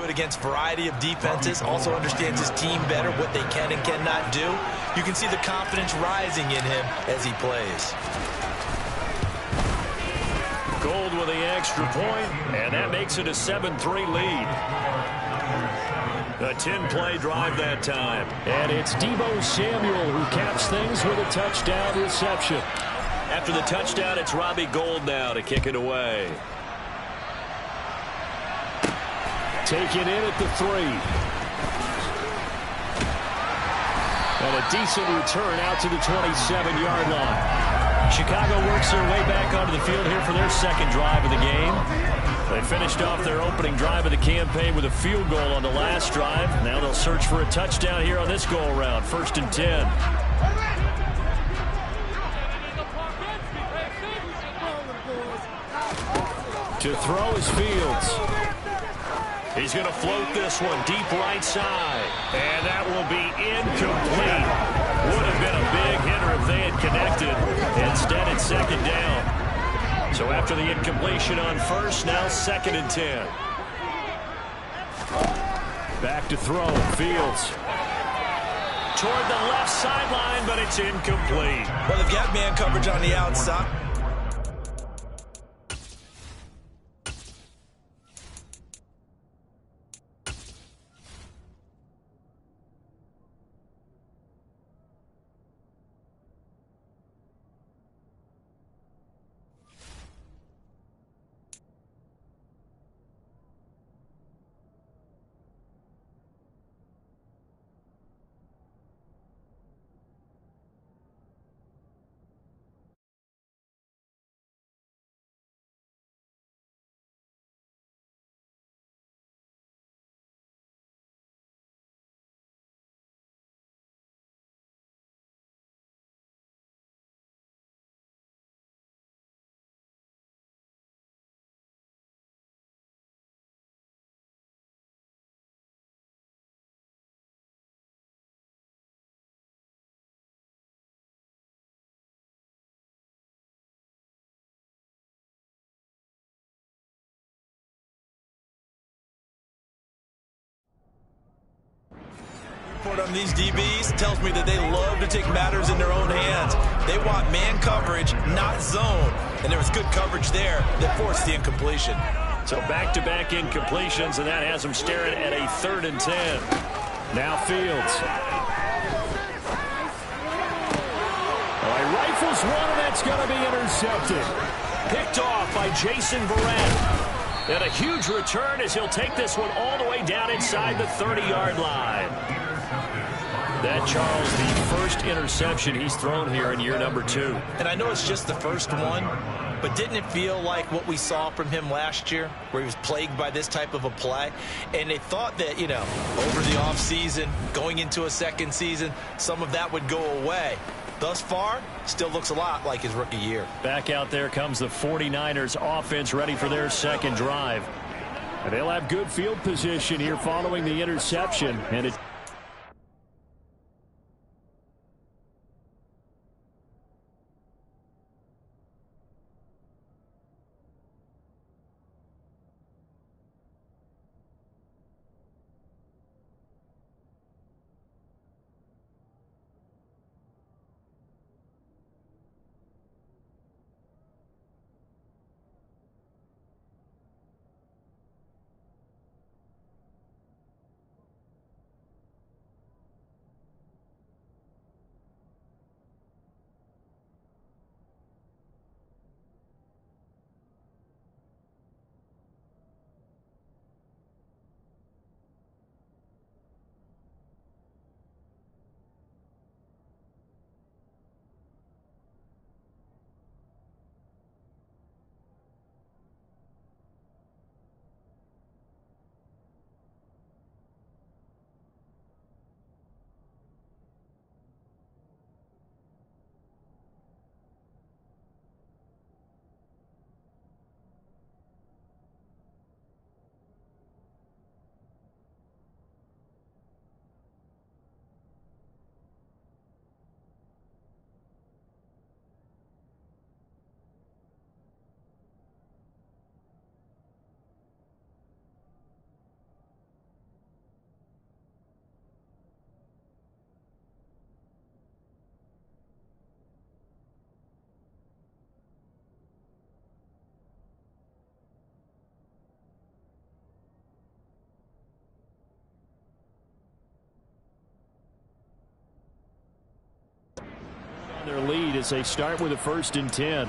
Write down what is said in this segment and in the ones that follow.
do it against a variety of defenses, also understands his team better, what they can and cannot do. You can see the confidence rising in him as he plays. Gold with the extra point, and that makes it a 7-3 lead. A 10-play drive that time. And it's Deebo Samuel who caps things with a touchdown reception. After the touchdown, it's Robbie Gould now to kick it away. Taken in at the 3. And a decent return out to the 27-yard line. Chicago works their way back onto the field here for their second drive of the game. They finished off their opening drive of the campaign with a field goal on the last drive. Now they'll search for a touchdown here on this go-around. 1st and 10. To throw is Fields. He's going to float this one deep right side. And that will be incomplete. Would have been a big hitter if they had connected. Instead, it's 2nd down. So after the incompletion on 1st, now 2nd and 10. Back to throw. Fields. Toward the left sideline, but it's incomplete. Well, they've got man coverage on the outside. On these DBs tells me that they love to take matters in their own hands. They want man coverage, not zone. And there was good coverage there that forced the incompletion. So back-to-back incompletions, and that has them staring at a 3rd and 10. Now Fields. Oh, he rifles one, and that's going to be intercepted. Picked off by Jason Verrett. And a huge return as he'll take this one all the way down inside the 30-yard line. That, Charles, the first interception he's thrown here in year number 2. And I know it's just the first one, but didn't it feel like what we saw from him last year, where he was plagued by this type of a play? And they thought that, you know, over the offseason, going into a second season, some of that would go away. Thus far, still looks a lot like his rookie year. Back out there comes the 49ers offense ready for their second drive. And they'll have good field position here following the interception. And it their lead as they start with a 1st and 10.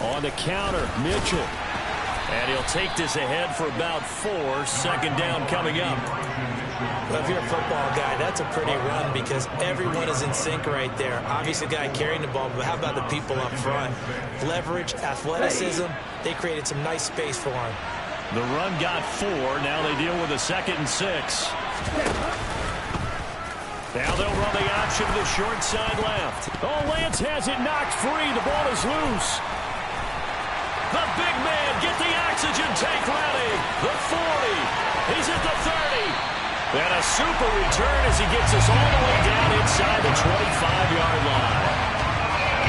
On the counter, Mitchell. And he'll take this ahead for about 4. Second down coming up. Well, if you're a football guy, that's a pretty run because everyone is in sync right there. Obviously, the guy carrying the ball, but how about the people up front? Leverage, athleticism, they created some nice space for him. The run got 4. Now they deal with a 2nd and 6. Now they'll run the option to the short side left. Oh, Lance has it knocked free. The ball is loose. The big man, get the oxygen tank ready. The 40. He's at the 30. And a super return as he gets us all the way down inside the 25-yard line.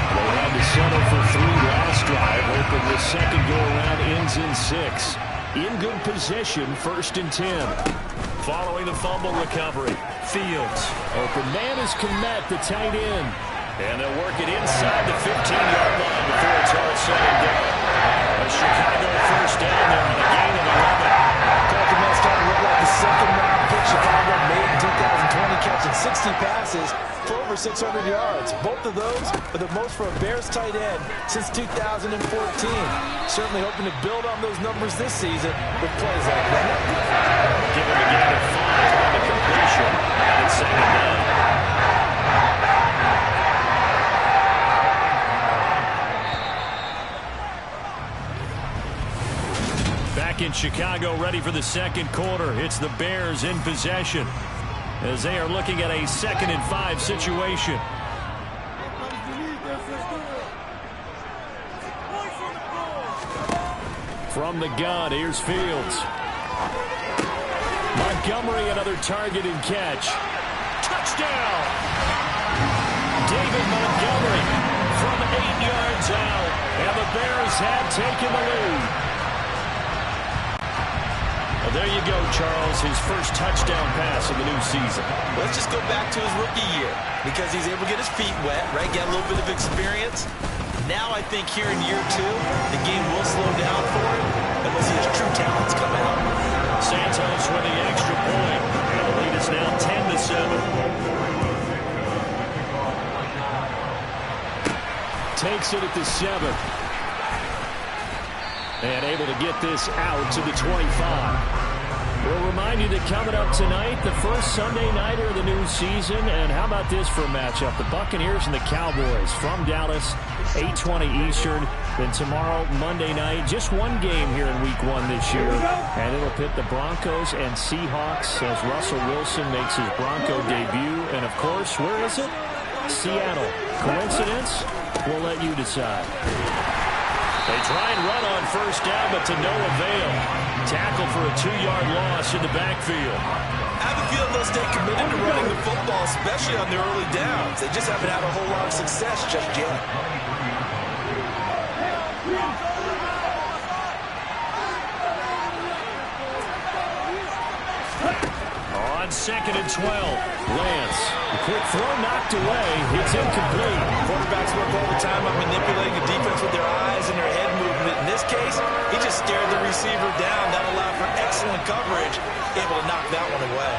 They had to settle for 3 last drive, hoping the second go-around ends in 6. In good position, 1st and 10. Following the fumble recovery, Fields. Open man is Kmet, the tight end. And they'll work it inside the 15-yard line before it's all said and done. A Chicago first down there on a gain of 11. Kmet starting to look like the second-round pick Chicago made in 2020, catching 60 passes for over 600 yards. Both of those are the most for a Bears tight end since 2014. Certainly hoping to build on those numbers this season with plays like that. Give him a gain of 5 on the completion. And it's second down. Back in Chicago, ready for the second quarter. It's the Bears in possession as they are looking at a 2nd and 5 situation. From the gun, here's Fields. Montgomery, another target and catch. Touchdown! David Montgomery from 8 yards out, and the Bears have taken the lead. Well, there you go, Charles, his first touchdown pass of the new season. Let's just go back to his rookie year because he's able to get his feet wet, right? Get a little bit of experience. Now I think here in year 2, the game will slow down for him and we'll see his true talents come out. Santos with the extra point, and the lead is now 10-7. Takes it at the 7. And able to get this out to the 25. We'll remind you that coming up tonight, the first Sunday nighter of the new season. And how about this for a matchup? The Buccaneers and the Cowboys from Dallas, 8:20 Eastern. Then tomorrow, Monday night, just one game here in Week 1 this year. And it'll pit the Broncos and Seahawks as Russell Wilson makes his Bronco debut. And, of course, where is it? Seattle. Coincidence? We'll let you decide. They try and run on first down, but to no avail. Tackle for a 2-yard loss in the backfield. I have a feeling they'll stay committed to running the football, especially on their early downs. They just haven't had a whole lot of success just yet. On 2nd and 12, Lance. The quick throw knocked away. It's incomplete. Quarterbacks work all the time on manipulating the defense with their eyes and their head movement. In this case, he just stared the receiver down. That allowed for excellent coverage, able to knock that one away.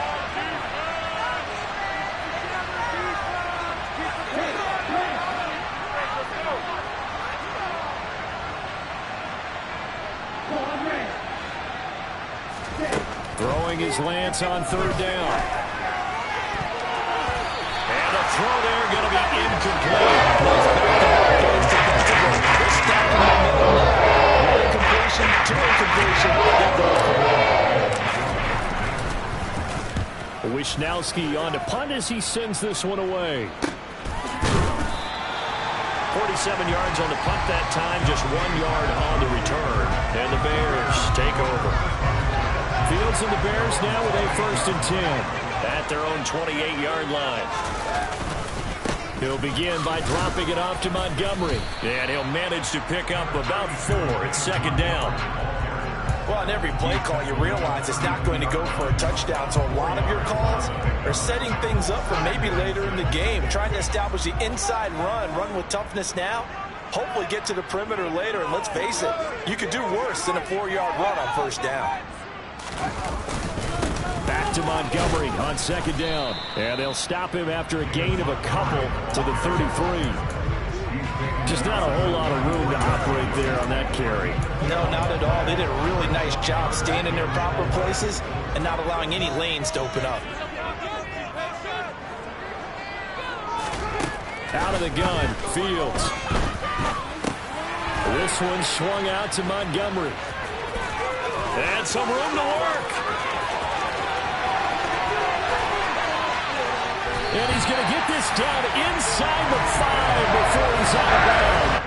Throwing his Lance on 3rd down. And the throw there going to be incomplete. One incompletion, 2 incompletion. Wisnowski on to punt as he sends this one away. 47 yards on the punt that time, just 1 yard on the return. And the Bears take over. Fields and the Bears now with a 1st and 10 at their own 28-yard line. He'll begin by dropping it off to Montgomery. And he'll manage to pick up about 4 at 2nd down. Well, in every play call, you realize it's not going to go for a touchdown, so a lot of your calls are setting things up for maybe later in the game, trying to establish the inside run with toughness now, hopefully get to the perimeter later, and let's face it, you could do worse than a 4-yard run on first down. Back to Montgomery on second down, and they'll stop him after a gain of a couple to the 33. Just not a whole lot of room to operate there on that carry. No, not at all. They did a really nice job staying in their proper places and not allowing any lanes to open up. Out of the gun, Fields. This one swung out to Montgomery. And some room to work. And he's going to get this down inside the 5 before he's out of bounds.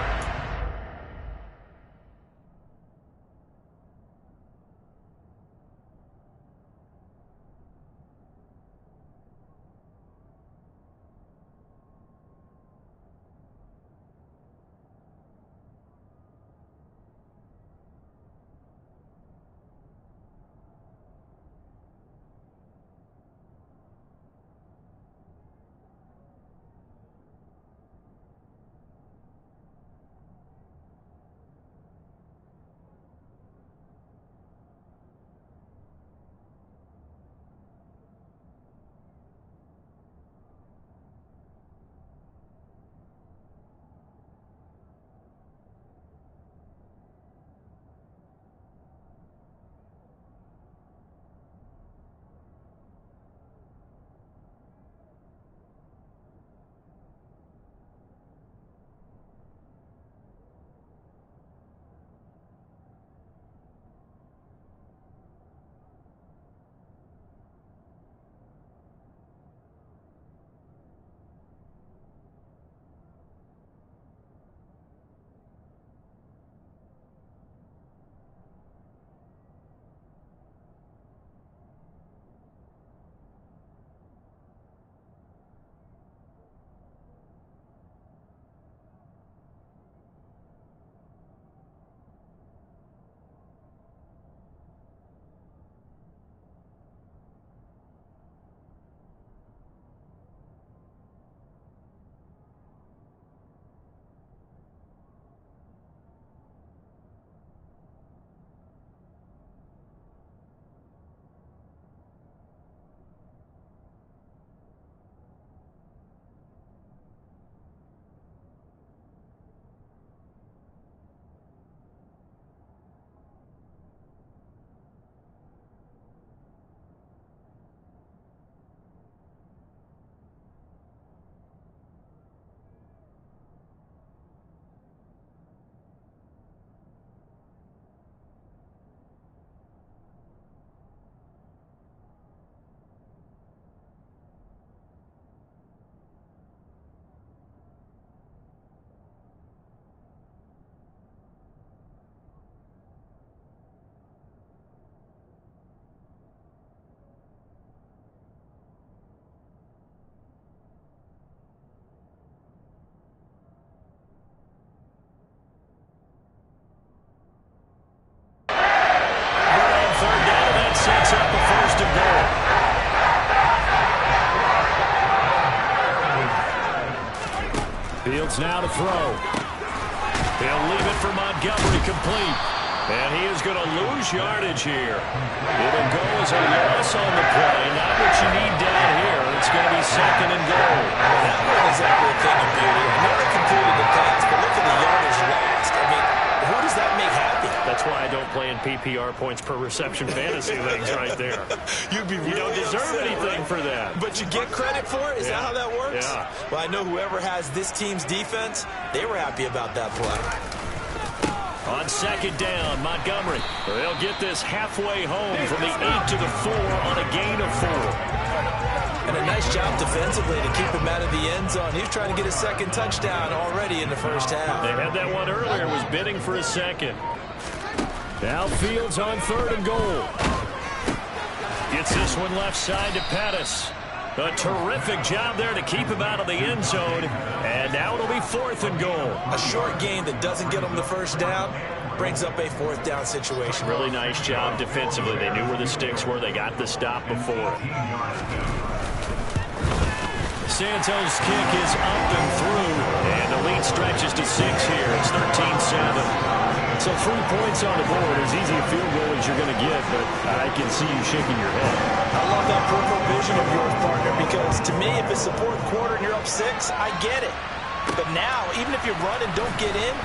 Fields now to throw. He'll leave it for Montgomery complete. And he is going to lose yardage here. It'll go as a loss on the play. Not what you need down here. It's going to be second and goal. That one is a thing of beauty. I know they completed the pass, but look at the yardage lost. I mean, who does that make happy? That's why I don't play in PPR points per reception fantasy leagues right there. You don't deserve anything for that. But you get credit for it? Is that how that works? Yeah. Well, I know whoever has this team's defense, they were happy about that play. On second down, Montgomery. They'll get this halfway home from the 8 to the 4 on a gain of 4. And a nice job defensively to keep him out of the end zone. He was trying to get a second touchdown already in the first half. They had that one earlier, was bidding for a second. Now Fields on third and goal. Gets this one left side to Pettis. A terrific job there to keep him out of the end zone. And now it'll be fourth and goal. A short gain that doesn't get him the first down, brings up a fourth down situation. Really nice job defensively. They knew where the sticks were. They got the stop before. Santos' kick is up and through, and the lead stretches to 6 here. It's 13-7. So 3 points on the board. As easy a field goal as you're going to get, but I can see you shaking your head. I love that peripheral vision of yours, partner, because to me, if it's the fourth quarter and you're up 6, I get it. But now, even if you run and don't get in,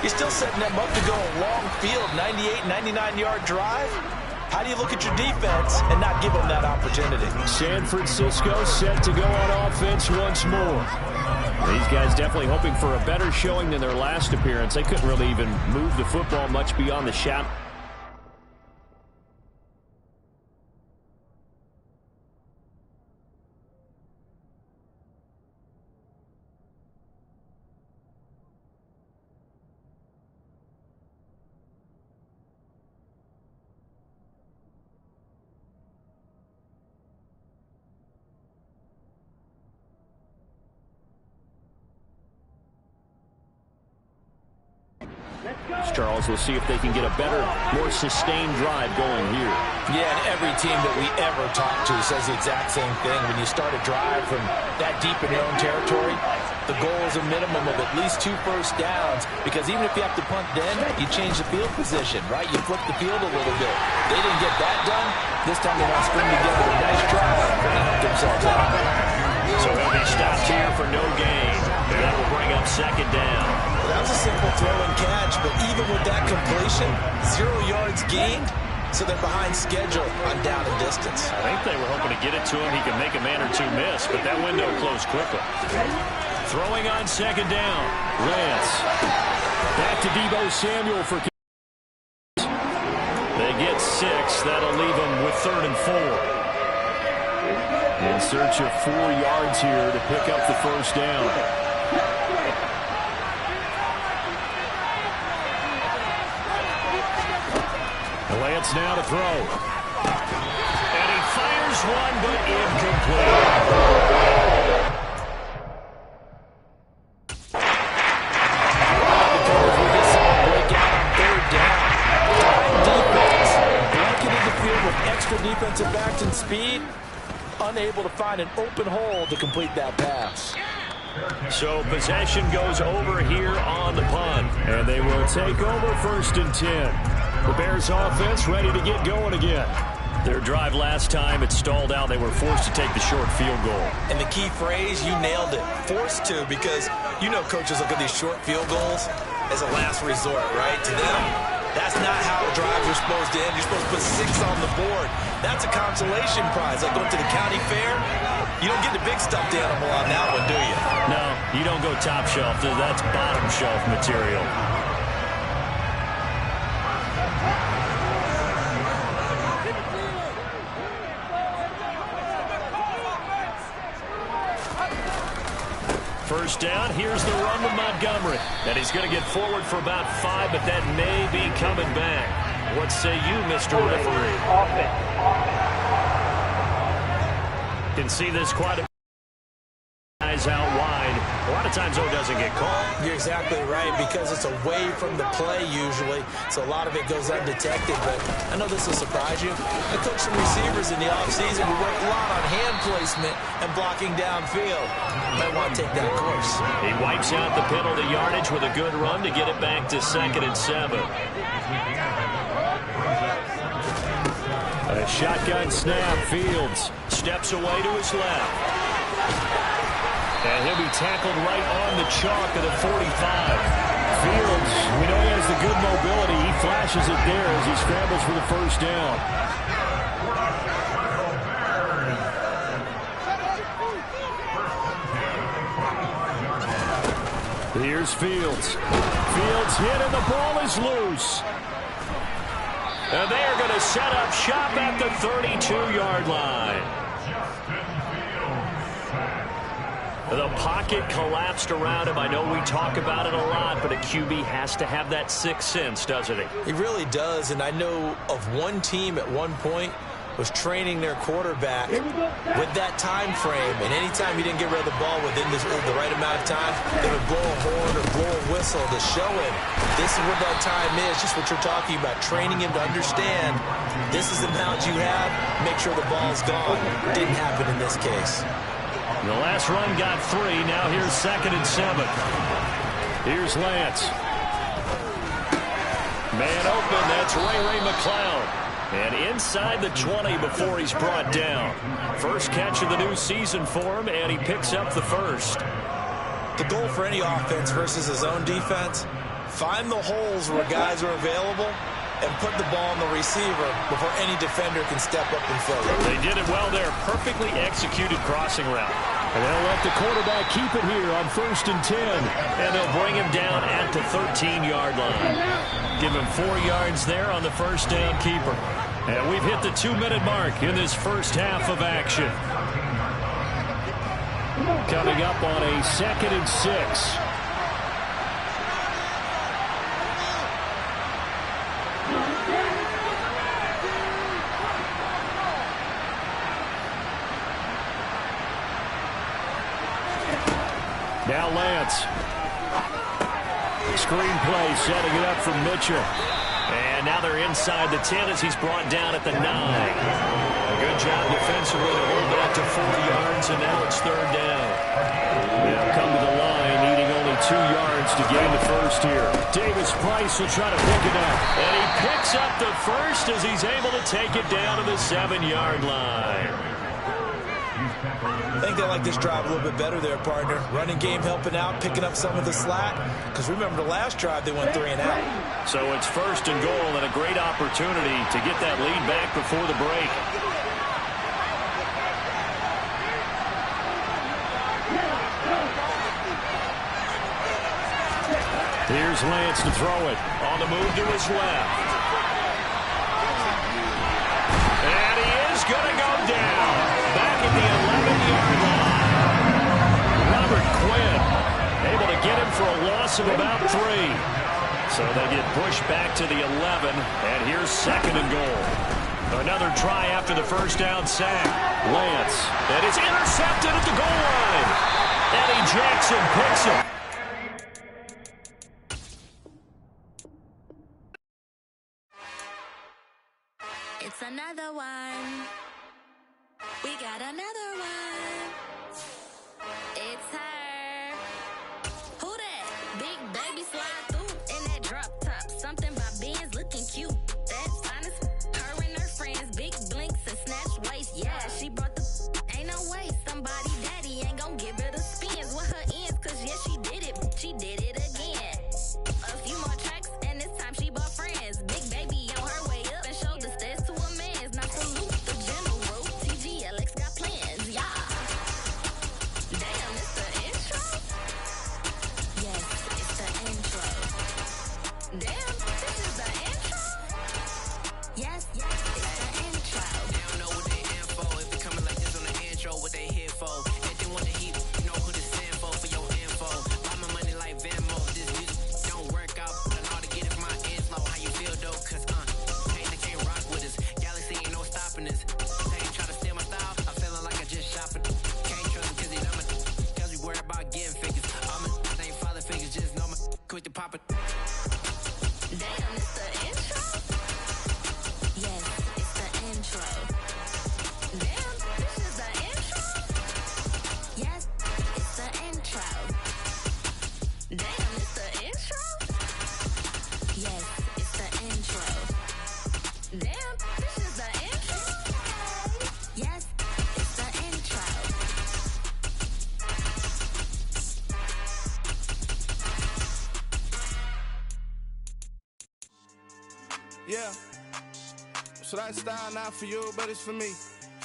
you're still setting them up to go a long field, 98, 99-yard drive. How do you look at your defense and not give them that opportunity? San Francisco set to go on offense once more. These guys definitely hoping for a better showing than their last appearance. They couldn't really even move the football much beyond the shot. Charles, we'll see if they can get a better, more sustained drive going here. Yeah, and every team that we ever talk to says the exact same thing. When you start a drive from that deep in your own territory, the goal is a minimum of at least 2 first downs, because even if you have to punt then, you change the field position, right? You flip the field a little bit. They didn't get that done. This time they want to string together a nice drive and help themselves out. So he'll be stopped here for no gain. That will bring up 2nd down. Well, that was a simple throw and catch, but even with that completion, 0 yards gained, so they're behind schedule on down and distance. I think they were hoping to get it to him. He could make a man or 2 miss, but that window closed quickly. Throwing on 2nd down. Lance. Back to Deebo Samuel for... They get 6. That'll leave them with 3rd and 4. In search of 4 yards here to pick up the first down. Lance now to throw. And he fires one, but incomplete. Defensive backs in speed, unable to find an open hole to complete that pass. So possession goes over here on the punt. And they will take over 1st and 10. The Bears offense ready to get going again. Their drive last time, it stalled out. They were forced to take the short field goal. And the key phrase, you nailed it. Forced to, because you know coaches look at these short field goals as a last resort, right? To them, that's not how drives are supposed to end. You're supposed to put 6 on the board. That's a consolation prize. Like going to the county fair, you don't get the big stuffed animal on that one, do you? No, you don't go top shelf. That's bottom shelf material. First down, here's the run with Montgomery. And he's going to get forward for about 5, but that may be coming back. What say you, Mr. Referee? Can see this quite a guys out wide. A lot of times, though, it doesn't get called. You're exactly right, because it's away from the play usually, so a lot of it goes undetected. But I know this will surprise you. I coached some receivers in the offseason. We worked a lot on hand placement and blocking downfield. Might want to take that course. He wipes out the penalty yardage with a good run to get it back to 2nd and 7. A shotgun snap. Fields steps away to his left. And he'll be tackled right on the chalk at the 45. Fields, we know he has the good mobility. He flashes it there as he scrambles for the first down. Here's Fields. Fields hit and the ball is loose. And they are going to set up shop at the 32-yard line. The pocket collapsed around him. I know we talk about it a lot, but a QB has to have that 6th sense, doesn't he? He really does, and I know of one team at one point was training their quarterback with that time frame, and anytime he didn't get rid of the ball within the right amount of time, they would blow a horn or blow a whistle to show him this is what that time is, just what you're talking about, training him to understand this is the amount you have, make sure the ball's gone. Didn't happen in this case. The last run got 3. Now here's 2nd and 7. Here's Lance. Man open, that's Ray McCloud. And inside the 20 before he's brought down. First catch of the new season for him, and he picks up the first. The goal for any offense versus his own defense, find the holes where guys are available and put the ball on the receiver before any defender can step up and fill it. They did it well there. Perfectly executed crossing route. And they'll let the quarterback keep it here on 1st and 10. And they'll bring him down at the 13-yard line. Give him 4 yards there on the first down keeper. And we've hit the 2-minute mark in this first half of action. Coming up on a 2nd and 6. Now Lance. Screenplay setting it up for Mitchell. And now they're inside the 10 as he's brought down at the 9. A good job defensively to hold that to 4 yards, and now it's 3rd down. They'll come to the line, needing only 2 yards to gain the first here. Davis Price will try to pick it up. And he picks up the first as he's able to take it down to the 7-yard line. I think they like this drive a little bit better there, partner. Running game helping out, picking up some of the slack. Because remember the last drive, they went 3 and out. So it's 1st and goal and a great opportunity to get that lead back before the break. Here's Lance to throw it. On the move to his left. And he is going to go down. Back at the 11-yard line. Robert Quinn able to get him for a loss of about 3. So they get pushed back to the 11, and here's 2nd and goal. Another try after the first down sack. Lance, and it's intercepted at the goal line. Eddie Jackson picks it. It's another one. We got another one. It's her. Who that? Big baby slide through in that drop top. Something about Benz looking cute. That's honest. Her and her friends, big blinks and snatch waist. Yeah, she brought the. Ain't no way somebody daddy ain't gonna give her the spins with her ends. Cause yeah, she did it. She did it again. A few more tracks and this time she bought friends. Big baby on her way up and showed the stairs to a man's. Now salute the general. TGLX got plans, yeah. Damn, it's the intro? Yes, it's the intro. Damn, this is the intro? Yes, it's the intro. They don't know what they in for. If they coming like this on the intro, what they here for? If they want the heat, you know who to stand for your info. Buy my money like Venmo. This music don't work out, but I know how to get it from my inflow. How you feel though? Cause they can't rock with us. Galaxy ain't no stopping us. They ain't try to steal my style. I'm feeling like I just shopping. Can't trust them cause they dumb. Cause we worried about getting figures. They ain't father figures, just know my quick to pop it. Damn, it's the intro? Yes, it's the intro. Damn, this is the intro? Yes, it's the intro. Damn, it's the intro? Yes, it's the intro. Damn, this is the intro? Yes, it's the intro. Yeah. So that style not for you, but it's for me.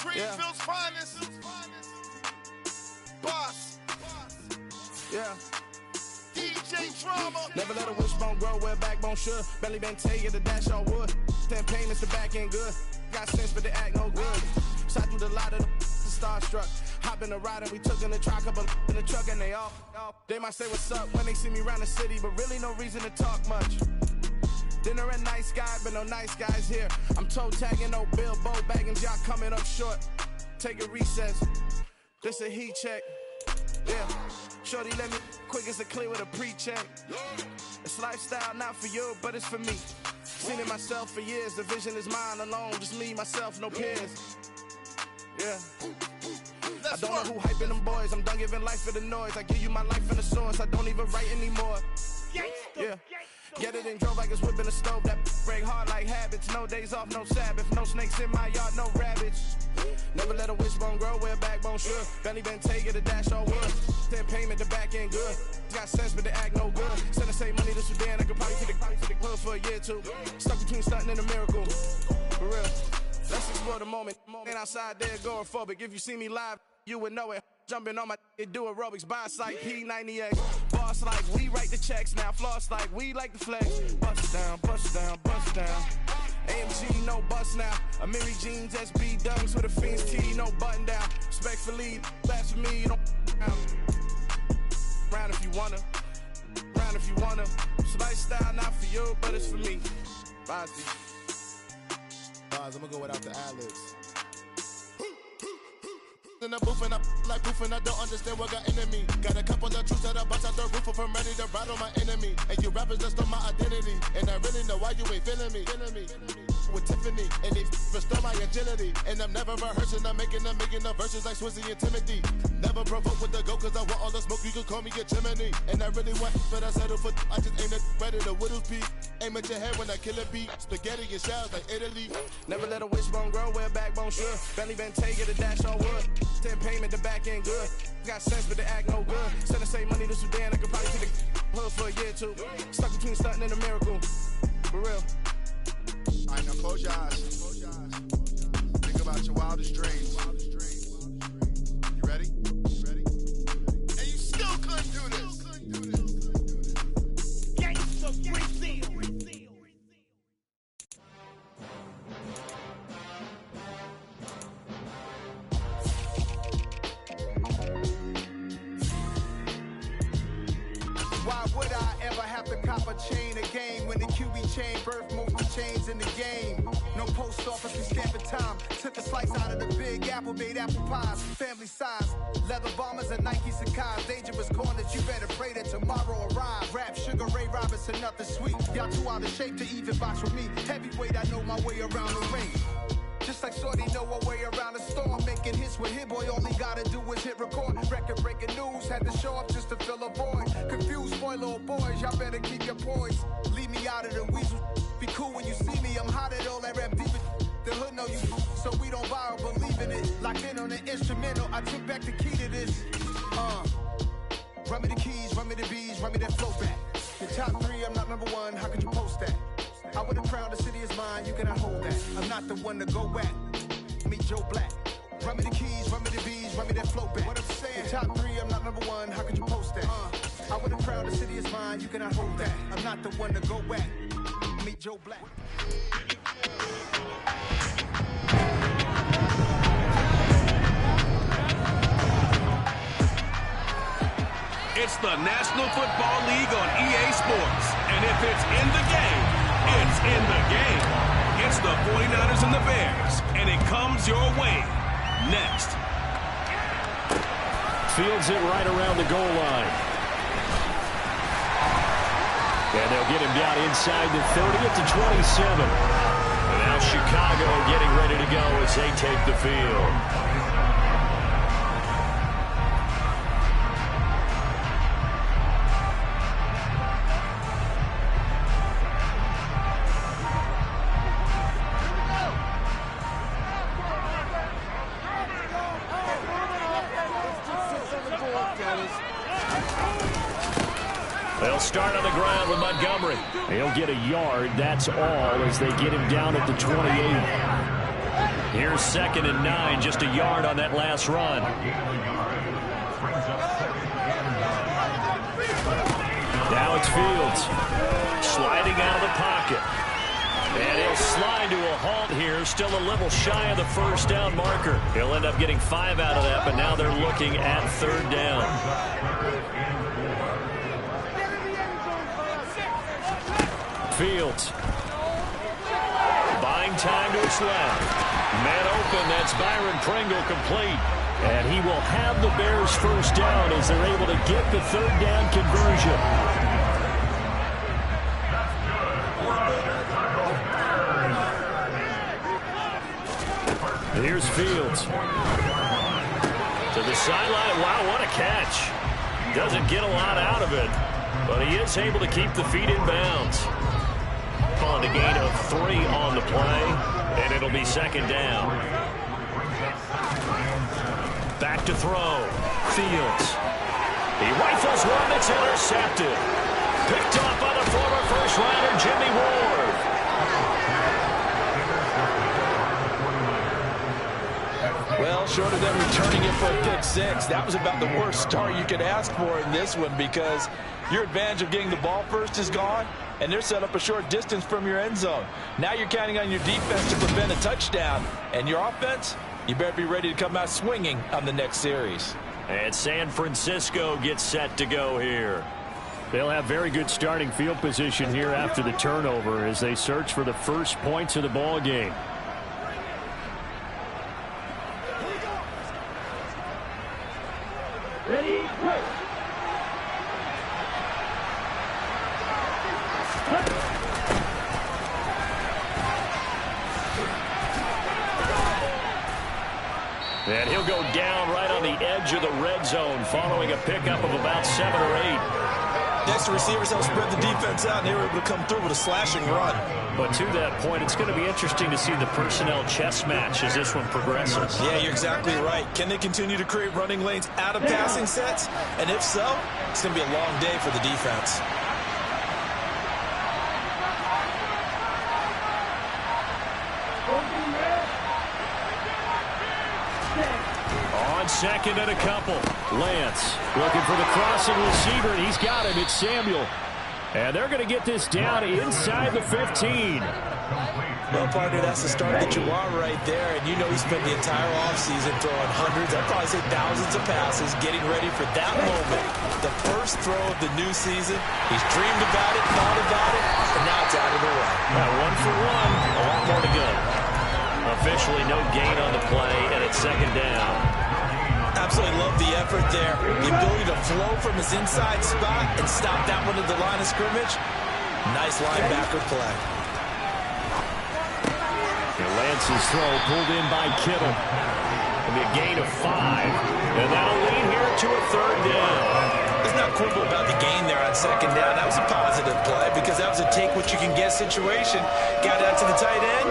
Greenfield's finest. Boss. Yeah. DJ Drama. Never let a wishbone grow where backbone should. Belly been taking the dash on wood. 10 payments, the back end good. Got sense, but they act no good. Shot through the lot of the starstruck. Hop in the ride and we took in the truck, couple in the truck and they all. They might say what's up when they see me around the city, but really no reason to talk much. Dinner and nice guy, but no nice guys here. I'm toe tagging, no Bilbo bagging, y'all coming up short. Take a recess. This a heat check. Yeah. Shorty let me quick as a clear with a pre-check. It's lifestyle, not for you, but it's for me. Seen it myself for years. The vision is mine alone. Just me, myself, no peers. Yeah. I don't know who hyping them boys. I'm done giving life for the noise. I give you my life in the source. I don't even write anymore. Yeah. Get it and drove like it's whipping a stove. That break hard like habits. No days off, no Sabbath. No snakes in my yard, no rabbits. Never let a wishbone grow where a backbone should. Belly been taking the dash all wood. Then payment, the back end good. Got sense, but the act no good. Send the same money to Sudan. I could probably take the hood for a year or two. Stuck between stunting and a miracle. For real. Let's explore the moment. Ain't outside there agoraphobic. If you see me live, you would know it. Jumping on my do aerobics, boss like P90X. Boss like we write the checks now. Floss like we like the flex. Bust down, bust down, bust down. AMG, no bust now. Amiri jeans, SB dunks with a Fiends T, no button down. Respectfully, that's for me, you don't round if you wanna. Round if you wanna. It's lifestyle, not for you, but it's for me. Bozzy. I'm gonna go without the ad-libs. In the booth and I like proof and I don't understand what got into me. Got a couple of truths that I bust out the roof of, I'm ready to ride on my enemy. And you rappers just stole my identity, and I really know why you ain't feeling me. With Tiffany, and they restore my agility. And I'm never rehearsing, I'm making the verses like Swizzy and Timothy. Never provoke with the go, cause I want all the smoke, you can call me a chimney. And I really want, but I settle for, I just aim it ready to whittles peak. Aim at your head when I kill a beat. Spaghetti and shells like Italy. Never let a wishbone grow where a backbone should. Belly been taking the dash on wood. 10 payment, the back end good. Got sense, but the act no good. Send the same money to Sudan, I could probably take the hood for a year or two. Stuck between stunting and a miracle. For real. All right, now close your eyes. Think about your wildest dreams. You ready? And you still couldn't do this. Why would I ever have to cop a chain a game when the QB chain birth most of the chains in the game? No post office, we stamping time. Took a slice out of the big apple, made apple pies, family size. Leather bombers and Nike Sacai's. Dangerous corners, you better pray that tomorrow arrive. Rap, Sugar Ray Robinson, nothing sweet. Y'all too out of shape to even box with me. Heavyweight, I know my way around the ring. Just like Shorty know her way around the storm. Making hits with Hit Boy, all he gotta do is hit record. Record breaking news, had to show up just to fill a void. Confused boy, little boys, y'all better keep your poise. Leave me out of the weasel. Be cool when you see me, I'm hot at all that rap deep. The hood know you, so we don't borrow, believe in it. Locked in on the instrumental, I took back the key to this. Run me the keys, run me the bees, run me that flow back. Your top 3, I'm not number 1, how could you post that? I would have crowned the city is mine, you cannot hold that. I'm not the one to go back. Meet Joe Black. Run me the keys, run me the bees, run me that flow back. What I'm saying? Your top 3, I'm not number 1, how could you post that? I would have crowned the city is mine, you cannot hold that. I'm not the one to go back. Meet Joe Black. It's the National Football League on EA Sports. And if it's in the game, it's in the game. It's the 49ers and the Bears. And it comes your way. Next. Fields it right around the goal line. And they'll get him down inside the 30 at the 27. And now Chicago getting ready to go as they take the field. They'll start on the ground with Montgomery. He'll get a yard, that's all, as they get him down at the 28. Here's 2nd and 9, just a yard on that last run. Now it's Fields, sliding out of the pocket. And he'll slide to a halt here, still a little shy of the first down marker. He'll end up getting 5 out of that, but now they're looking at 3rd down. Fields time to its left. Man open, that's Byron Pringle complete. And he will have the Bears first down as they're able to get the third down conversion. Here's Fields. To the sideline. Wow, what a catch. Doesn't get a lot out of it, but he is able to keep the feet in bounds. Calling a gain of 3 on the play, and it'll be second down. Back to throw. Fields. He rifles one that's intercepted. Picked off by the former first-rounder Jimmy Ward. Well, short of them returning it for a pick 6, that was about the worst start you could ask for in this one because your advantage of getting the ball first is gone, and they're set up a short distance from your end zone. Now you're counting on your defense to prevent a touchdown, and your offense, you better be ready to come out swinging on the next series. And San Francisco gets set to go here. They'll have very good starting field position here after the turnover as they search for the first points of the ball game. Ready, go. And he'll go down right on the edge of the red zone following a pickup of about 7 or 8. Next, the receivers help spread the defense out, and they were able to come through with a slashing run. But to that point, it's going to be interesting to see the personnel chess match as this one progresses. Yeah, you're exactly right. Can they continue to create running lanes out of passing sets? And if so, it's going to be a long day for the defense. On second and a couple. Lance looking for the crossing receiver, and he's got him. It's Samuel. And they're going to get this down inside the 15. Well, partner, that's the start that you want right there. And you know he spent the entire offseason throwing hundreds, I'd probably say thousands of passes, getting ready for that moment. The first throw of the new season. He's dreamed about it, thought about it, and now it's out of the way. Now 1 for 1, a lot more to go. Officially no gain on the play, and it's second down. Absolutely love the effort there. The ability to flow from his inside spot and stop that one at the line of scrimmage. Nice linebacker play. Lance's throw pulled in by Kittle. It'll be a gain of 5. And that'll lead here to a third down. Let's not quibble about the gain there on second down. That was a positive play because that was a take-what-you-can-get situation. Got out to the tight end.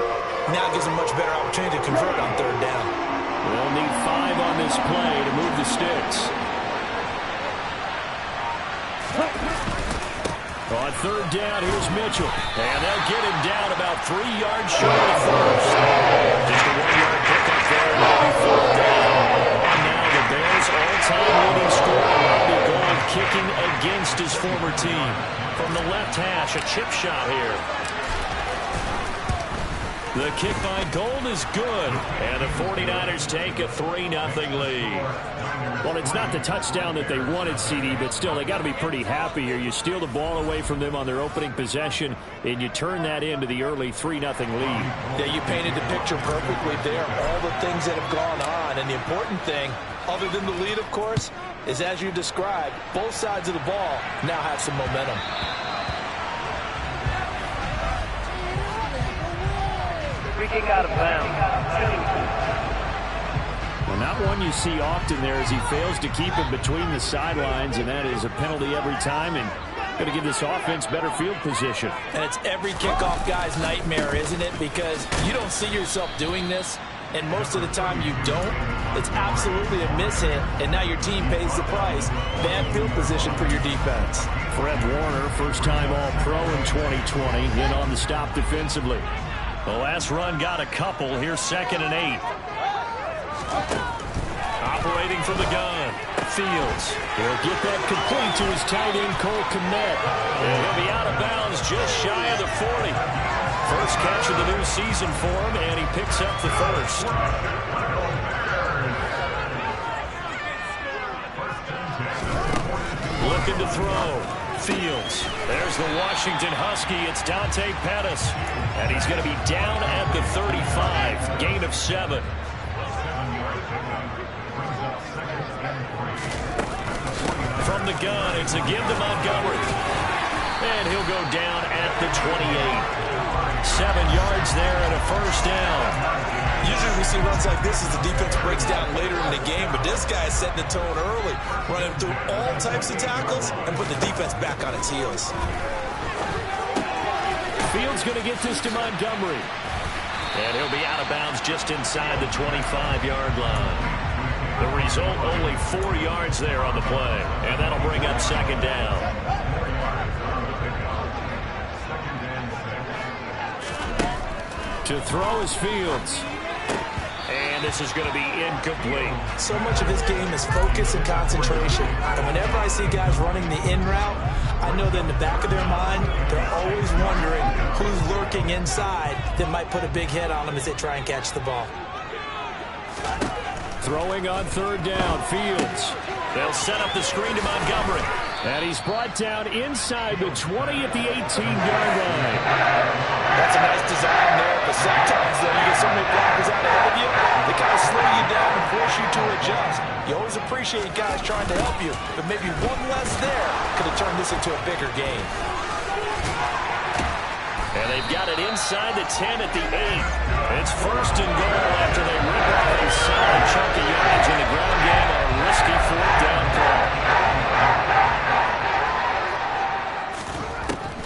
Now gives him a much better opportunity to convert on third down. They'll need 5 on this play to move the sticks. On third down, here's Mitchell. And they'll get him down about 3 yards short of the first. Just a 1-yard pickup there, and that'll be fourth down. And now the Bears' all-time leading scorer, Robbie Gould, kicking against his former team. From the left hash, a chip shot here. The kick by Gould is good, and the 49ers take a 3-0 lead. Well, it's not the touchdown that they wanted, CD, but still, they got to be pretty happy here. You steal the ball away from them on their opening possession, and you turn that into the early 3-0 lead. Yeah, you painted the picture perfectly there. All the things that have gone on, and the important thing, other than the lead, of course, is as you described, both sides of the ball now have some momentum. Kick out of bounds. Well, not one you see often there as he fails to keep it between the sidelines, and that is a penalty every time, and going to give this offense better field position. And it's every kickoff guy's nightmare, isn't it? Because you don't see yourself doing this, and most of the time you don't. It's absolutely a mishit, and now your team pays the price. Bad field position for your defense. Fred Warner, first-time All-Pro in 2020, in on the stop defensively. The last run got a couple. Here's 2nd and 8. Operating from the gun. Fields. He'll get that complete to his tight end, Cole Kmet. And he'll be out of bounds just shy of the 40. First catch of the new season for him, and he picks up the first. Looking to throw. Fields. There's the Washington Husky. It's Dante Pettis. And he's going to be down at the 35. Gain of 7. From the gun, it's a give to Montgomery. And he'll go down at the 28. 7 yards there and a first down. Usually we see runs like this as the defense breaks down later in the game, but this guy is setting the tone early, running through all types of tackles and put the defense back on its heels. Fields going to get this to Montgomery. And he'll be out of bounds just inside the 25-yard line. The result, only 4 yards there on the play. And that'll bring up second down. To throw is Fields. And this is going to be incomplete. So much of this game is focus and concentration. And whenever I see guys running the in route, I know that in the back of their mind, they're always wondering who's lurking inside that might put a big hit on them as they try and catch the ball. Throwing on third down, Fields. They'll set up the screen to Montgomery. And he's brought down inside the 20 at the 18-yard line. That's a nice design there, but sometimes, though, you get so many blockers out ahead of you, they kind of slow you down and force you to adjust. You always appreciate guys trying to help you, but maybe one less there could have turned this into a bigger game. And they've got it inside the 10 at the 8. It's first and goal after they rip off a solid chunk of yardage in the ground game on a risky fourth down call.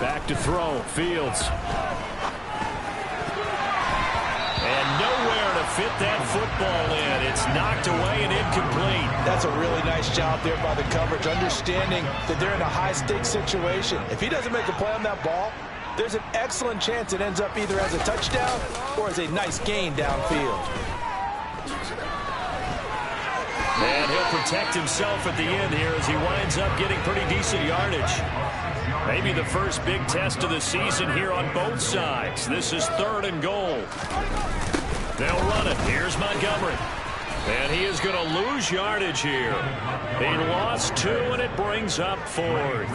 Back to throw, Fields. And nowhere to fit that football in. It's knocked away and incomplete. That's a really nice job there by the coverage, understanding that they're in a high-stakes situation. If he doesn't make a play on that ball, there's an excellent chance it ends up either as a touchdown or as a nice gain downfield. And he'll protect himself at the end here as he winds up getting pretty decent yardage. Maybe the first big test of the season here on both sides. This is third and goal. They'll run it. Here's Montgomery. And he is going to lose yardage here. He lost 2, and it brings up 4th.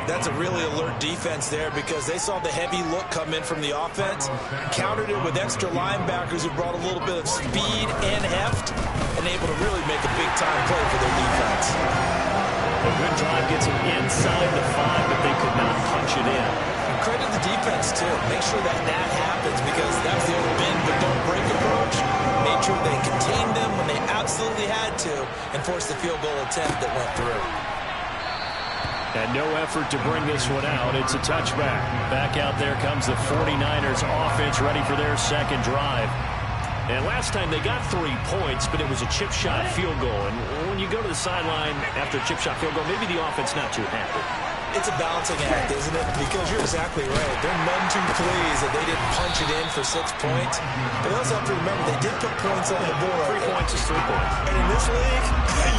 That's a really alert defense there because they saw the heavy look come in from the offense, countered it with extra linebackers who brought a little bit of speed and heft, and able to really make a big-time play for their defense. A good drive gets them inside the 5, but they could not punch it in. And credit the defense, too. Make sure that happens because that's the old bend but don't break approach. Made sure they contained them when they absolutely had to and forced the field goal attempt that went through. And no effort to bring this one out. It's a touchback. Back out there comes the 49ers offense ready for their second drive. And last time they got 3 points, but it was a chip shot field goal. And when you go to the sideline after a chip shot field goal, maybe the offense not too happy. It's a balancing act, isn't it? Because you're exactly right. They're none too pleased that they didn't punch it in for 6 points. But they also have to remember they did put points on the board. 3 points is 3 points. And in this league,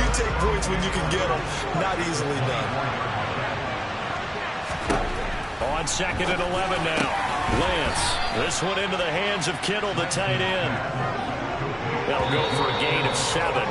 you take points when you can get them. Not easily done. On second and 11 now. Lance. This one into the hands of Kittle, the tight end. They'll go for a gain of 7.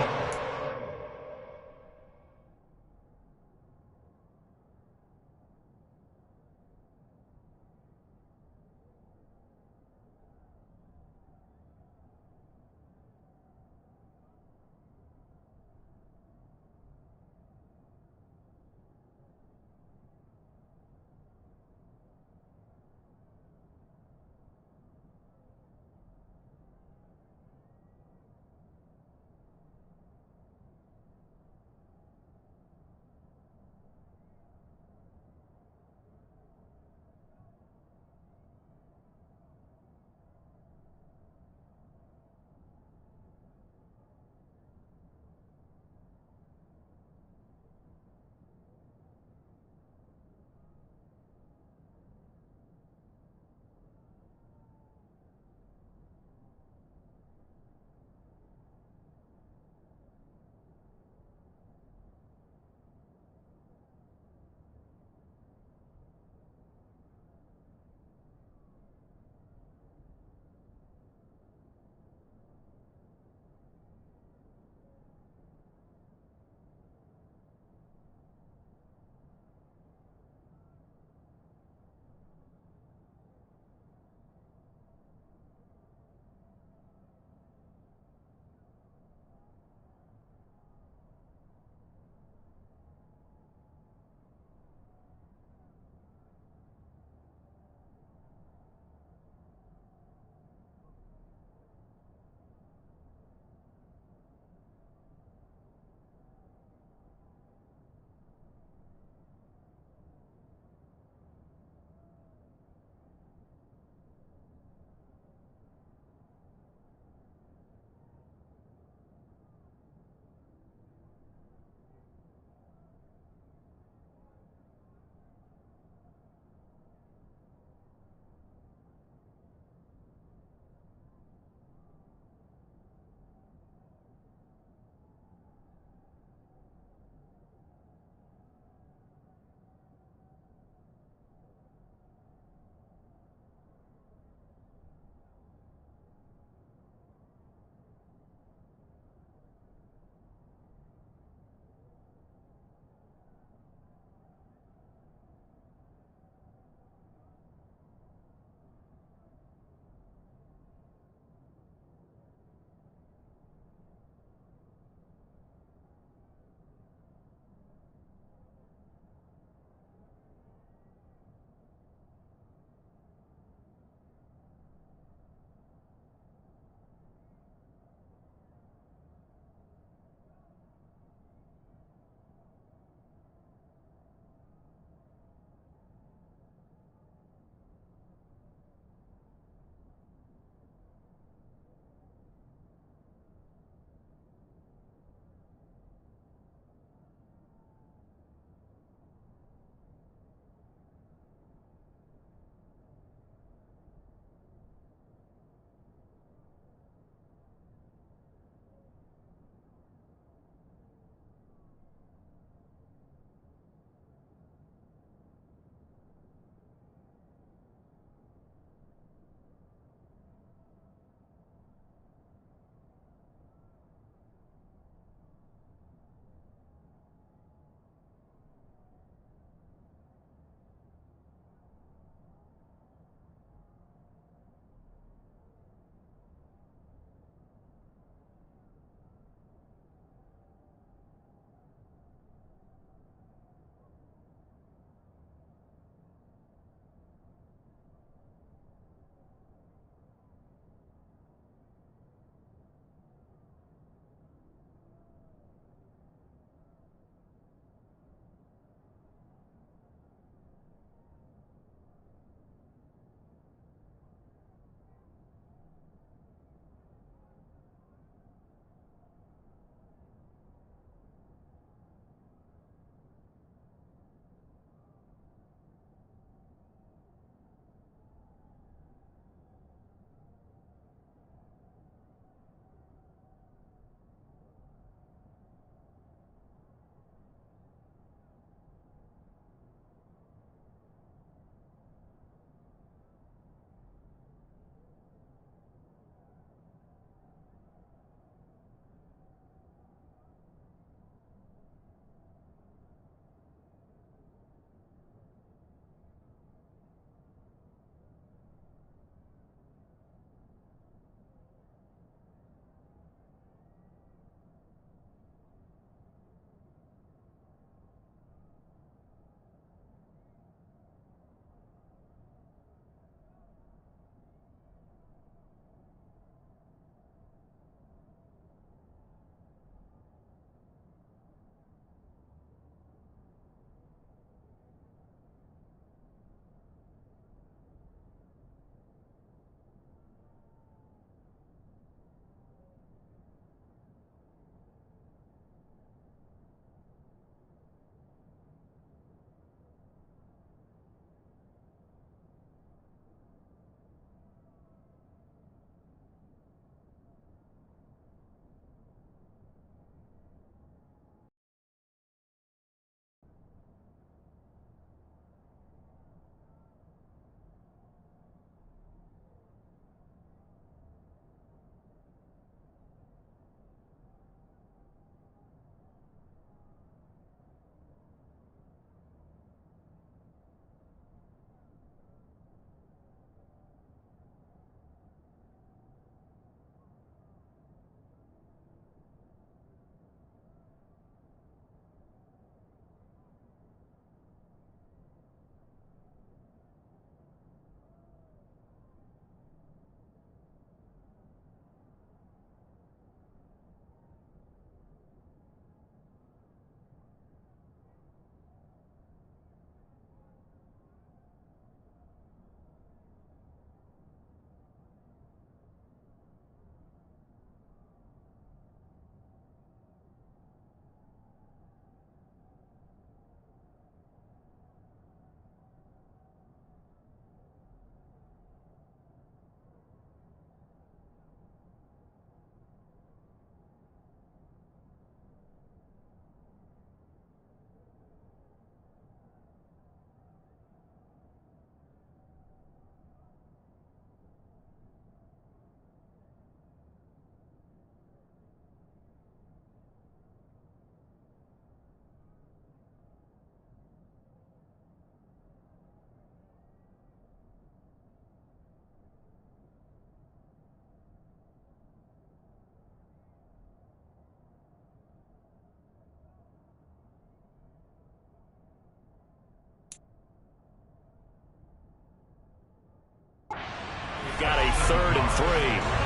Got a 3rd and 3.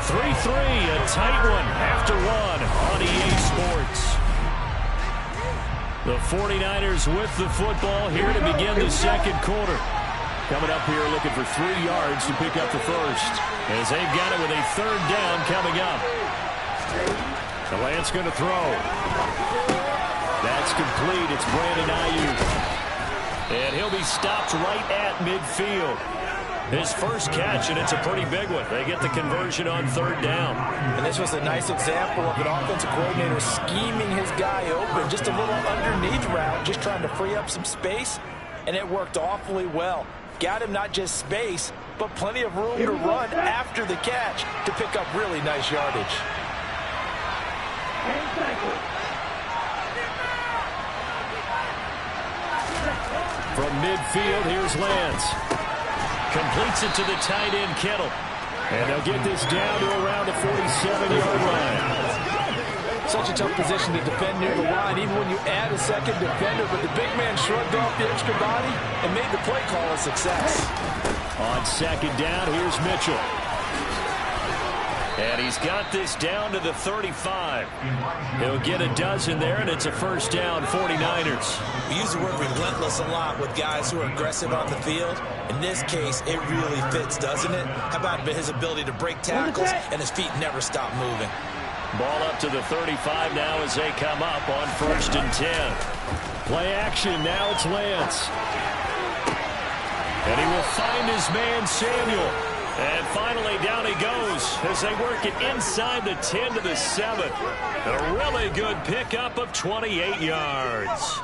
3-3, a tight one after one on EA Sports. The 49ers with the football here to begin the second quarter. Coming up here looking for 3 yards to pick up the first. As they've got it with a 3rd down coming up. The Lance going to throw. That's complete. It's Brandon Ayuk. And he'll be stopped right at midfield. His first catch, and it's a pretty big one. They get the conversion on 3rd down. And this was a nice example of an offensive coordinator scheming his guy open. Just a little underneath route, just trying to free up some space, and it worked awfully well. Got him not just space, but plenty of room to run after the catch to pick up really nice yardage. From midfield, here's Lance. Completes it to the tight end, Kittle. And they'll get this down to around the 47-yard line. Such a tough position to defend near the line, even when you add a second defender. But the big man shrugged off the extra body and made the play call a success. On 2nd down, here's Mitchell. And he's got this down to the 35. He'll get a dozen there, and it's a 1st down, 49ers. We use the word relentless a lot with guys who are aggressive on the field. In this case, it really fits, doesn't it? How about his ability to break tackles and his feet never stop moving? Ball up to the 35 now as they come up on 1st and 10. Play action, now it's Lance. And he will find his man, Samuel. And finally, down he goes as they work it inside the 10 to the 7. A really good pickup of 28 yards.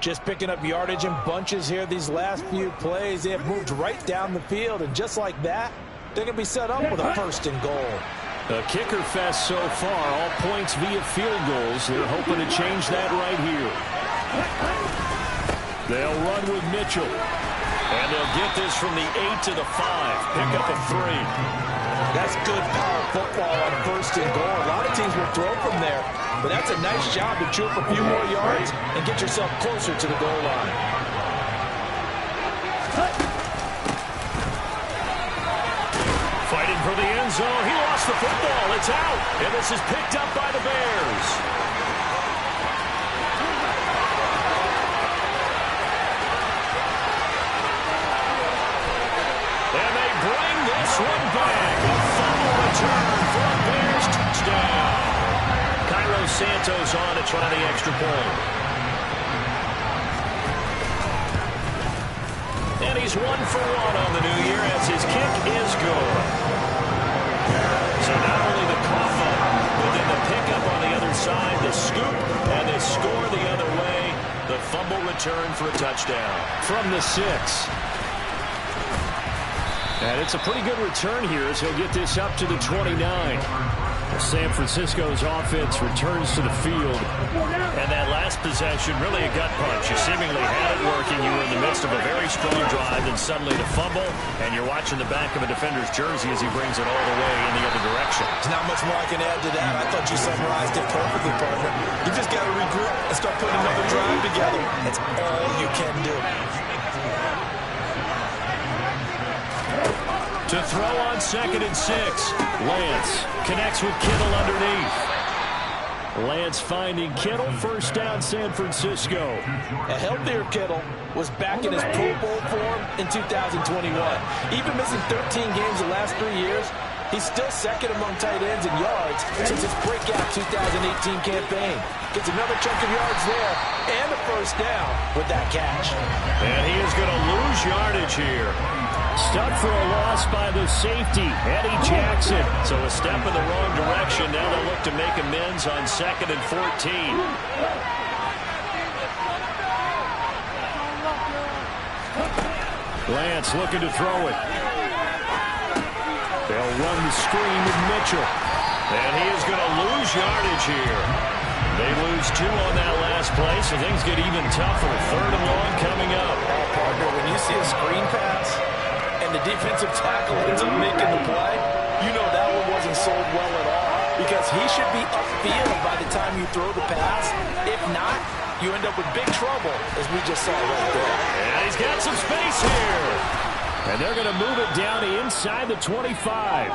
Just picking up yardage in bunches here these last few plays. They have moved right down the field, and just like that, they're going to be set up with a 1st and goal. A kicker fest so far, all points via field goals. They're hoping to change that right here. They'll run with Mitchell. And they'll get this from the 8 to the 5. Pick up a 3. That's good power football on 1st and goal. A lot of teams will throw from there, but that's a nice job to chew up a few more yards and get yourself closer to the goal line. Fighting for the end zone. He lost the football. It's out. And this is picked up by the Bears. This one back, a fumble return for a Bears touchdown. Cairo Santos on to try the extra point. And he's 1 for 1 on the new year as his kick is good. So not only the cough up, but then the pickup on the other side, the scoop, and the score the other way. The fumble return for a touchdown. From the 6. And it's a pretty good return here as he'll get this up to the 29. San Francisco's offense returns to the field. And that last possession, really a gut punch. You seemingly had it working. You were in the midst of a very strong drive, then suddenly the fumble, and you're watching the back of a defender's jersey as he brings it all the way in the other direction. There's not much more I can add to that. I thought you summarized it perfectly, partner. You just got to regroup and start putting another drive together. That's all you can do. To throw on 2nd and 6. Lance connects with Kittle underneath. Lance finding Kittle. 1st down, San Francisco. A healthier Kittle was back in his Pro Bowl form in 2021. Even missing 13 games the last 3 years, he's still 2nd among tight ends in yards since his breakout 2018 campaign. Gets another chunk of yards there and a 1st down with that catch. And he is going to lose yardage here. Stuck for a loss by the safety, Eddie Jackson. So a step in the wrong direction. Now they'll look to make amends on 2nd and 14. Lance looking to throw it. They'll run the screen with Mitchell. And he is going to lose yardage here. They lose 2 on that last play, so things get even tougher. 3rd and long coming up. Partner, when you see a screen pass and the defensive tackle ends up making the play, you know that one wasn't sold well at all, because he should be upfield by the time you throw the pass. If not, you end up with big trouble, as we just saw right there. And he's got some space here. And they're going to move it down to inside the 25.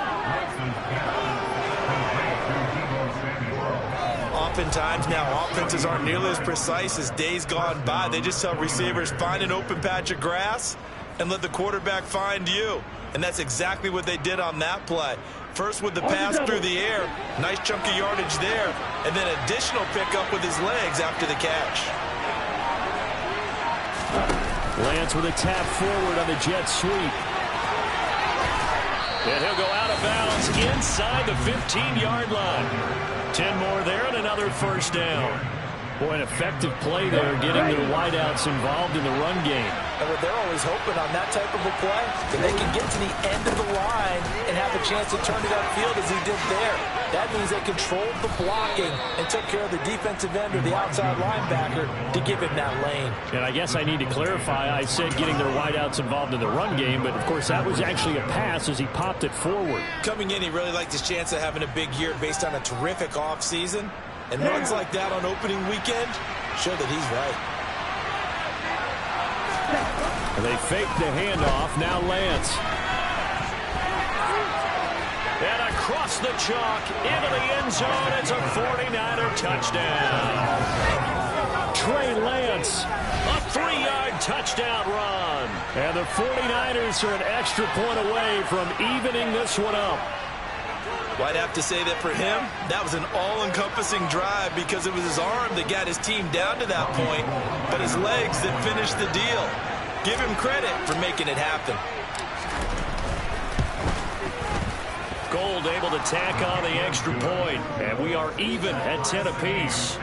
Oftentimes now, offenses aren't nearly as precise as days gone by. They just tell receivers, find an open patch of grass and let the quarterback find you. And that's exactly what they did on that play. First with the pass through the air, nice chunk of yardage there, and then additional pickup with his legs after the catch. Lance with a tap forward on the jet sweep. And he'll go out of bounds inside the 15-yard line. 10 more there and another first down. Boy, an effective play there, getting their wideouts involved in the run game. And what they're always hoping on that type of a play, that they can get to the end of the line and have a chance to turn it upfield as he did there. That means they controlled the blocking and took care of the defensive end or the outside linebacker to give him that lane. And I guess I need to clarify, I said getting their wideouts involved in the run game, but of course that was actually a pass as he popped it forward. Coming in, he really liked his chance of having a big year based on a terrific offseason. And runs like that on opening weekend show that he's right. They fake the handoff. Now Lance. And across the chalk into the end zone. It's a 49er touchdown. Trey Lance, a 3-yard touchdown run. And the 49ers are an extra point away from evening this one up. Well, I'd have to say that for him, that was an all-encompassing drive because it was his arm that got his team down to that point, but his legs that finished the deal. Give him credit for making it happen. Gold able to tack on the extra point, and we are even at 10 apiece.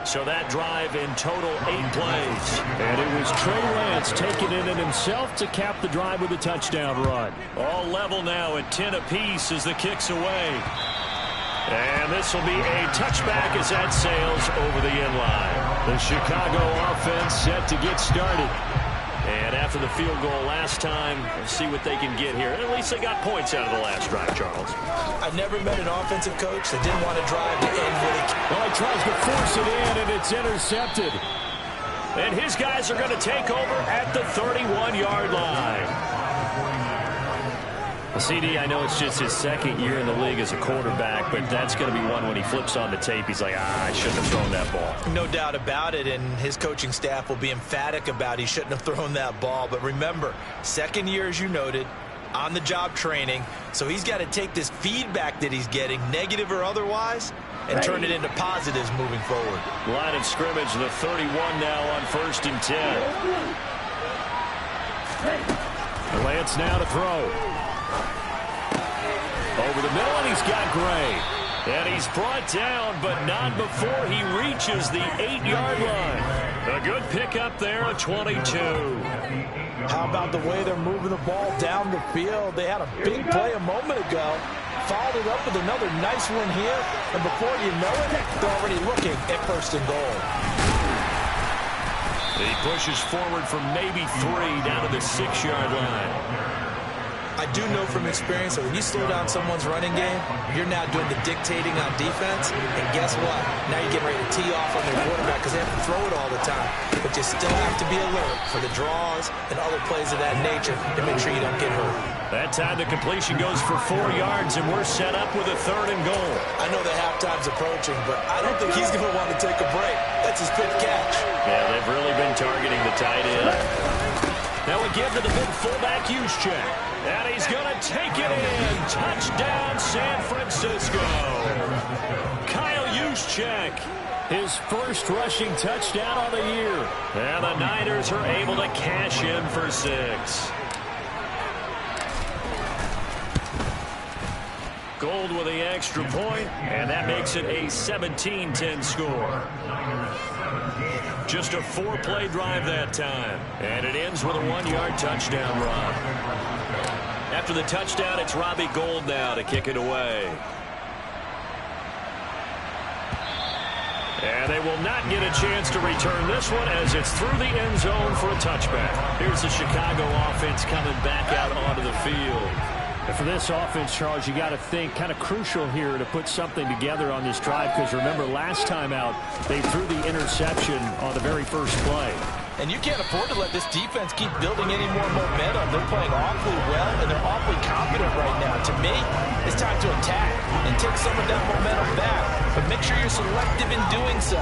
So that drive in total 8 plays. And it was Trey Lance taking it in himself to cap the drive with a touchdown run. All level now at 10 apiece as the kick's away. And this will be a touchback as that sails over the end line. The Chicago offense set to get started. And after the field goal last time, we'll see what they can get here. At least they got points out of the last drive, Charles. I've never met an offensive coach that didn't want to drive to end with it. Well, he tries to force it in, and it's intercepted. And his guys are going to take over at the 31-yard line. Well, CD, I know it's just his second year in the league as a quarterback, but that's going to be one when he flips on the tape. He's like, I shouldn't have thrown that ball. No doubt about it, and his coaching staff will be emphatic about he shouldn't have thrown that ball. But remember, second year, as you noted, on-the-job training, so he's got to take this feedback that he's getting, negative or otherwise, and turn it into positives moving forward. Line of scrimmage, the 31 now on 1st and 10. Lance now to throw. Over the middle, and he's got Gray. And he's brought down, but not before he reaches the 8-yard line. A good pickup there, a 22. How about the way they're moving the ball down the field? They had a big play a moment ago. Followed it up with another nice one here. And before you know it, they're already looking at 1st and goal. He pushes forward from maybe 3 down to the 6-yard line. I do know from experience that when you slow down someone's running game, you're now doing the dictating on defense. And guess what? Now you're getting ready to tee off on their quarterback because they have to throw it all the time. But you still have to be alert for the draws and other plays of that nature to make sure you don't get hurt. That time the completion goes for 4 yards, and we're set up with a 3rd and goal. I know the halftime's approaching, but I don't think he's going to want to take a break. That's his fifth catch. Yeah, they've really been targeting the tight end. Now we give to the big fullback Juszczyk. And he's going to take it in. Touchdown, San Francisco. Kyle Juszczyk, his first rushing touchdown of the year. And the Niners are able to cash in for 6. Gold with the extra point, and that makes it a 17-10 score. Just a 4-play drive that time. And it ends with a 1-yard touchdown run. After the touchdown, it's Robbie Gould now to kick it away. And they will not get a chance to return this one as it's through the end zone for a touchback. Here's the Chicago offense coming back out onto the field. And for this offense, Charles, you got to think kind of crucial here to put something together on this drive because remember last time out, they threw the interception on the very first play. And you can't afford to let this defense keep building any more momentum. They're playing awfully well, and they're awfully confident right now. To me, it's time to attack and take some of that momentum back. But make sure you're selective in doing so.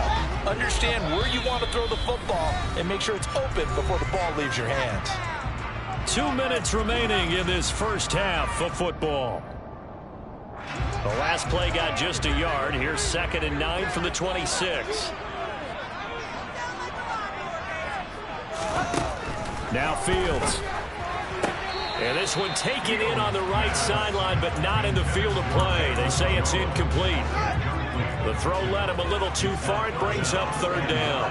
Understand where you want to throw the football and make sure it's open before the ball leaves your hands. 2 minutes remaining in this first half of football. The last play got just a yard. Here's 2nd and 9 from the 26. Now Fields. And this one taken in on the right sideline, but not in the field of play. They say it's incomplete. The throw led him a little too far. It brings up 3rd down.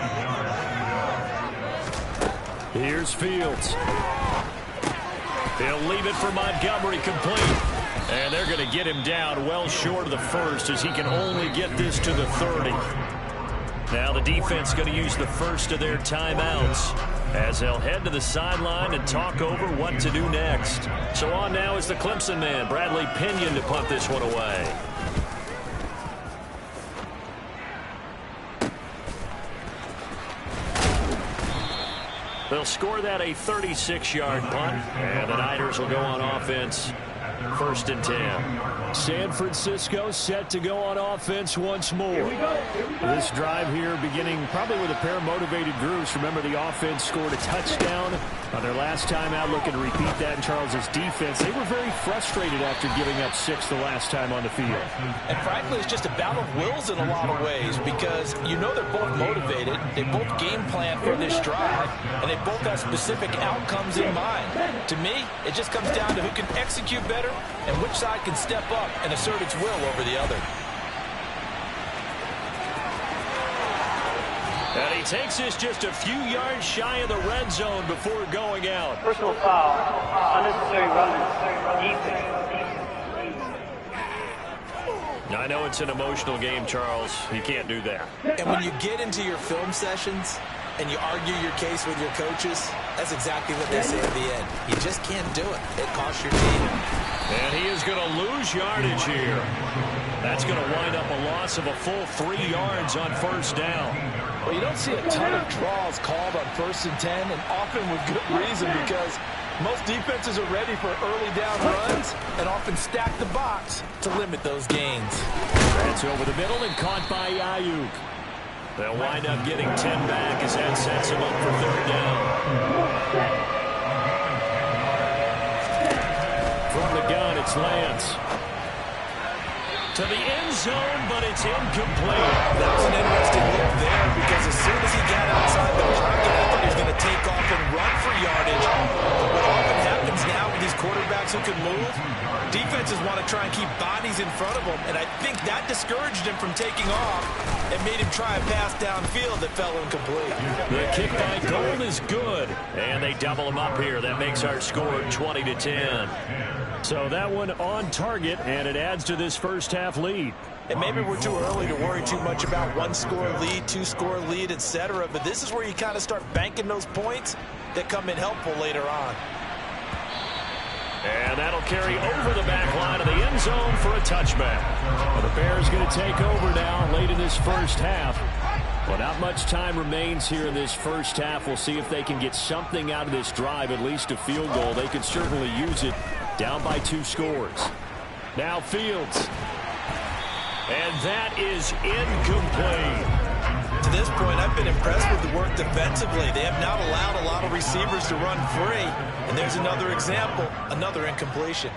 Here's Fields. He'll leave it for Montgomery, complete. And they're going to get him down well short of the first, as he can only get this to the 30. Now the defense going to use the first of their timeouts, as they'll head to the sideline and talk over what to do next. So on now is the Clemson man, Bradley Pinion, to punt this one away. They'll score that a 36-yard punt, and the Niners will go on offense. 1st and 10. San Francisco set to go on offense once more. This drive here beginning probably with a pair of motivated groups. Remember, the offense scored a touchdown on their last time out. Looking to repeat that in Charles's defense. They were very frustrated after giving up 6 the last time on the field. And frankly, it's just a battle of wills in a lot of ways, because you know they're both motivated. They both game plan for this drive, and they both have specific outcomes in mind. To me, it just comes down to who can execute better and which side can step up and assert its will over the other. And he takes this just a few yards shy of the red zone before going out. Personal foul. Unnecessary running. Defense. I know it's an emotional game, Charles. You can't do that. And when you get into your film sessions and you argue your case with your coaches, that's exactly what they say at the end. You just can't do it. It costs your team. And he is going to lose yardage here. That's going to wind up a loss of a full 3 yards on 1st down. Well, you don't see a ton of draws called on 1st and 10, and often with good reason, because most defenses are ready for early down runs and often stack the box to limit those gains. That's over the middle and caught by Ayuk. They'll wind up getting 10 back as that sets him up for 3rd down. From the gun, it's Lance. To the end zone, but it's incomplete. That was an interesting look there, because as soon as he got outside the pocket, I thought he was going to take off and run for yardage. But what often happens now with these quarterbacks who can move, defenses want to try and keep bodies in front of them, and I think that discouraged him from taking off and made him try a pass downfield that fell incomplete. The kick by Gold is good, and they double him up here. That makes our score 20-10. So that one on target, and it adds to this first half lead. And maybe we're too early to worry too much about 1-score lead, 2-score lead, etc. But this is where you kind of start banking those points that come in helpful later on. And that'll carry over the back line of the end zone for a touchback. Well, the Bears going to take over now late in this first half. Well, not much time remains here in this first half. We'll see if they can get something out of this drive, at least a field goal. They could certainly use it, down by 2 scores. Now Fields. And that is incomplete. To this point, I've been impressed with the work defensively. They have not allowed a lot of receivers to run free. And there's another example, another incompletion.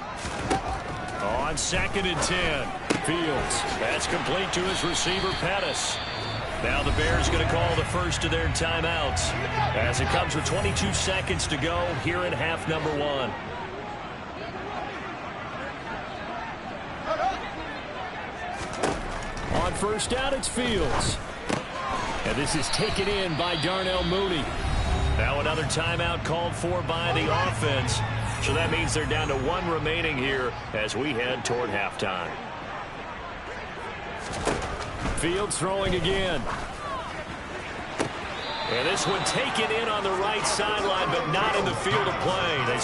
On 2nd and 10, Fields. That's complete to his receiver, Pettis. Now the Bears going to call the first of their timeouts, as it comes with 22 seconds to go here in half number 1. On 1st down, it's Fields. And this is taken in by Darnell Mooney. Now another timeout called for by the offense. So that means they're down to 1 remaining here as we head toward halftime. Fields throwing again. And this one taken in on the right sideline, but not in the field of play. They